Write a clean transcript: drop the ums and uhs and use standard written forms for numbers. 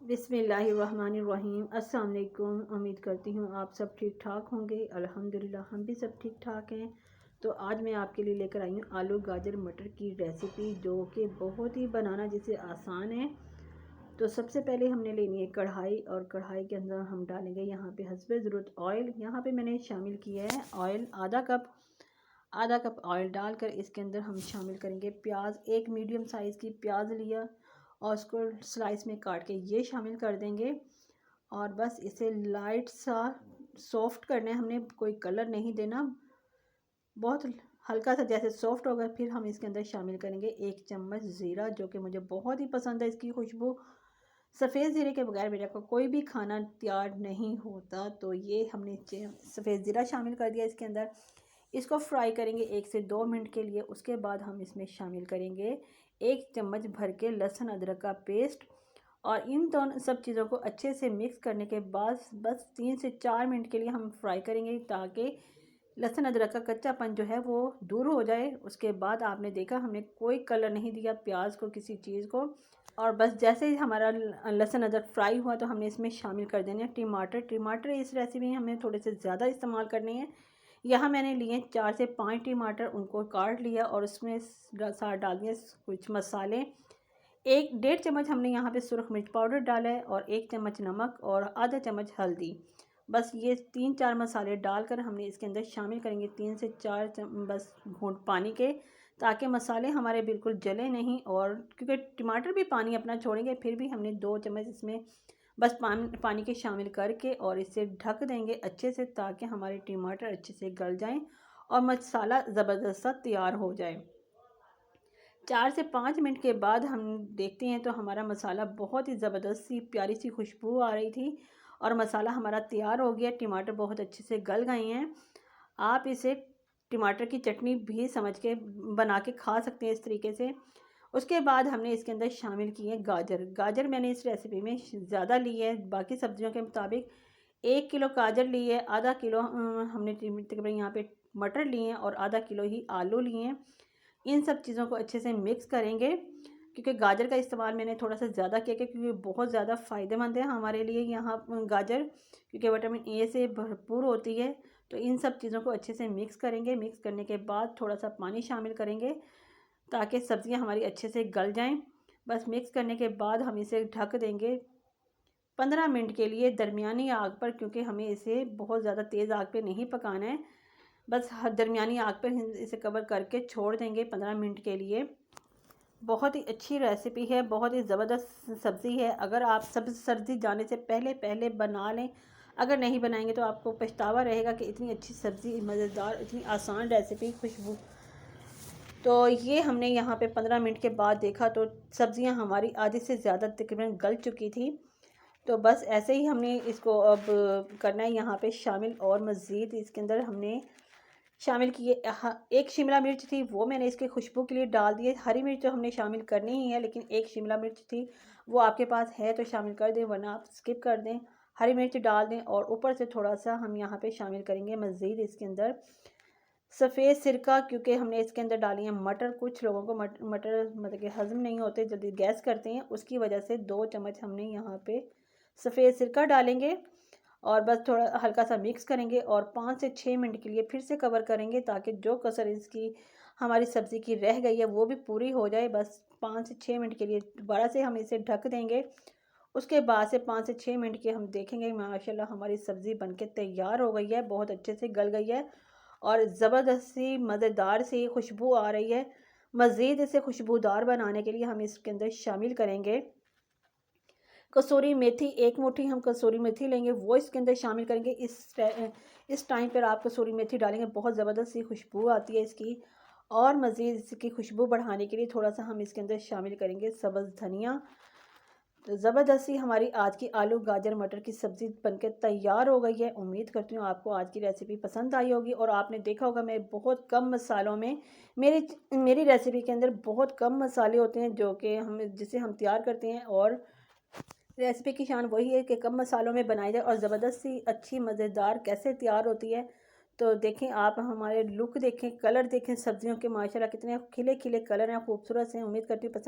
बिस्मिल्लाहिर्रहमानिर्रहीम। अस्सलाम वालेकुम। उम्मीद करती हूँ आप सब ठीक ठाक होंगे। अल्हम्दुलिल्लाह हम भी सब ठीक ठाक हैं। तो आज मैं आपके लिए लेकर आई हूँ आलू गाजर मटर की रेसिपी, जो कि बहुत ही बनाना जिसे आसान है। तो सबसे पहले हमने लेनी है कढ़ाई, और कढ़ाई के अंदर हम डालेंगे यहाँ पे हस्बे ज़रूरत ऑयल। यहाँ पे मैंने शामिल किया है ऑयल आधा कप ऑयल डालकर इसके अंदर हम शामिल करेंगे प्याज। एक मीडियम साइज़ की प्याज लिया और उसको स्लाइस में काट के ये शामिल कर देंगे। और बस इसे लाइट सा सॉफ्ट करना है, हमने कोई कलर नहीं देना, बहुत हल्का सा जैसे सॉफ्ट होगा फिर हम इसके अंदर शामिल करेंगे 1 चम्मच ज़ीरा, जो कि मुझे बहुत ही पसंद है इसकी खुशबू। सफ़ेद ज़ीरे के बगैर मेरे को कोई भी खाना तैयार नहीं होता। तो ये हमने सफ़ेद ज़ीरा शामिल कर दिया इसके अंदर। इसको फ्राई करेंगे 1 से 2 मिनट के लिए। उसके बाद हम इसमें शामिल करेंगे 1 चम्मच भर के लहसुन अदरक का पेस्ट। और इन दोनों सब चीज़ों को अच्छे से मिक्स करने के बाद बस 3 से 4 मिनट के लिए हम फ्राई करेंगे, ताकि लहसुन अदरक का कच्चापन जो है वो दूर हो जाए। उसके बाद आपने देखा हमने कोई कलर नहीं दिया प्याज को, किसी चीज़ को। और बस जैसे ही हमारा लहसुन अदरक फ्राई हुआ तो हमने इसमें शामिल कर देने हैं टमाटर। इस रेसिपी में हमें थोड़े से ज़्यादा इस्तेमाल करने हैं। यहाँ मैंने लिए 4 से 5 टमाटर, उनको काट लिया और उसमें साथ डाल दिए कुछ मसाले। 1 डेढ़ चम्मच हमने यहाँ पे सुरख मिर्च पाउडर डाला है, और 1 चम्मच नमक और आधा चम्मच हल्दी। बस ये 3-4 मसाले डालकर हमने इसके अंदर शामिल करेंगे 3 से 4 बस घूंट पानी के, ताकि मसाले हमारे बिल्कुल जले नहीं। और क्योंकि टमाटर भी पानी अपना छोड़ेंगे, फिर भी हमने 2 चम्मच इसमें बस पानी के शामिल करके और इसे ढक देंगे अच्छे से, ताकि हमारे टमाटर अच्छे से गल जाएं और मसाला ज़बरदस्त सा तैयार हो जाए। 4 से 5 मिनट के बाद हम देखते हैं तो हमारा मसाला बहुत ही ज़बरदस्त सी प्यारी सी खुशबू आ रही थी और मसाला हमारा तैयार हो गया। टमाटर बहुत अच्छे से गल गए हैं। आप इसे टमाटर की चटनी भी समझ के बना के खा सकते हैं इस तरीके से। उसके बाद हमने इसके अंदर शामिल किए गाजर मैंने इस रेसिपी में ज़्यादा ली है, बाकी सब्जियों के मुताबिक 1 किलो गाजर ली है, आधा किलो हमने तकरीबन यहाँ पे मटर लिए हैं और आधा किलो ही आलू लिए हैं। इन सब चीज़ों को अच्छे से मिक्स करेंगे, क्योंकि गाजर का इस्तेमाल मैंने थोड़ा सा ज़्यादा किया, क्योंकि बहुत ज़्यादा फ़ायदेमंद है हमारे लिए यहाँ गाजर, क्योंकि विटामिन ए से भरपूर होती है। तो इन सब चीज़ों को अच्छे से मिक्स करेंगे। मिक्स करने के बाद थोड़ा सा पानी शामिल करेंगे, ताकि सब्ज़ियाँ हमारी अच्छे से गल जाएं। बस मिक्स करने के बाद हम इसे ढक देंगे 15 मिनट के लिए दरमियानी आग पर, क्योंकि हमें इसे बहुत ज़्यादा तेज़ आग पे नहीं पकाना है। बस दरमियानी आग पर इसे कवर करके छोड़ देंगे 15 मिनट के लिए। बहुत ही अच्छी रेसिपी है, बहुत ही ज़बरदस्त सब्ज़ी है। अगर आप सब्ज़ी जाने से पहले पहले बना लें, अगर नहीं बनाएंगे तो आपको पछतावा रहेगा कि इतनी अच्छी सब्ज़ी, मज़ेदार, इतनी आसान रेसिपी, खुशबू। तो ये हमने यहाँ पे 15 मिनट के बाद देखा तो सब्ज़ियाँ हमारी आधी से ज़्यादा तकरीबन गल चुकी थी। तो बस ऐसे ही हमने इसको अब करना है यहाँ पे शामिल। और मज़ीद इसके अंदर हमने शामिल किए एक शिमला मिर्च थी, वो मैंने इसके खुशबू के लिए डाल दी है। हरी मिर्च तो हमने शामिल करनी ही है, लेकिन एक शिमला मिर्च थी, वो आपके पास है तो शामिल कर दें, वरना आप स्किप कर दें। हरी मिर्च डाल दें और ऊपर से थोड़ा सा हम यहाँ पे शामिल करेंगे मज़ीद इसके अंदर सफ़ेद सिरका, क्योंकि हमने इसके अंदर डाली है मटर। कुछ लोगों को मटर मतलब कि हज़म नहीं होते, जल्दी गैस करते हैं, उसकी वजह से 2 चम्मच हमने यहाँ पे सफ़ेद सिरका डालेंगे। और बस थोड़ा हल्का सा मिक्स करेंगे और 5 से 6 मिनट के लिए फिर से कवर करेंगे, ताकि जो कसर इसकी हमारी सब्ज़ी की रह गई है वो भी पूरी हो जाए। बस 5 से 6 मिनट के लिए दोबारा से हम इसे ढक देंगे। उसके बाद से 5 से 6 मिनट के हम देखेंगे माशाल्लाह हमारी सब्ज़ी बनके तैयार हो गई है, बहुत अच्छे से गल गई है और ज़बरदस्त सी मज़ेदार सी खुशबू आ रही है। मज़ीद इसे खुशबूदार बनाने के लिए हम इसके अंदर शामिल करेंगे कसूरी मेथी। 1 मुट्ठी हम कसूरी मेथी लेंगे, वो इसके अंदर शामिल करेंगे। इस टाइम पर आप कसूरी मेथी डालेंगे, बहुत ज़बरदस्त सी खुशबू आती है इसकी। और मज़ीद इसकी खुशबू बढ़ाने के लिए थोड़ा सा हम इसके अंदर शामिल करेंगे सब्ज़ धनिया। तो ज़बरदस्त सी हमारी आज की आलू गाजर मटर की सब्ज़ी बनके तैयार हो गई है। उम्मीद करती हूँ आपको आज की रेसिपी पसंद आई होगी। और आपने देखा होगा मैं बहुत कम मसालों में, मेरी रेसिपी के अंदर बहुत कम मसाले होते हैं जो कि जिसे हम तैयार करते हैं। और रेसिपी की शान वही है कि कम मसालों में बनाई जाए और ज़बरदस्त सी अच्छी मज़ेदार कैसे तैयार होती है। तो देखें आप, हमारे लुक देखें, कलर देखें सब्जियों के, माशाल्लाह कितने खिले खिले कलर हैं, खूबसूरत से। उम्मीद करती हूँ पसंद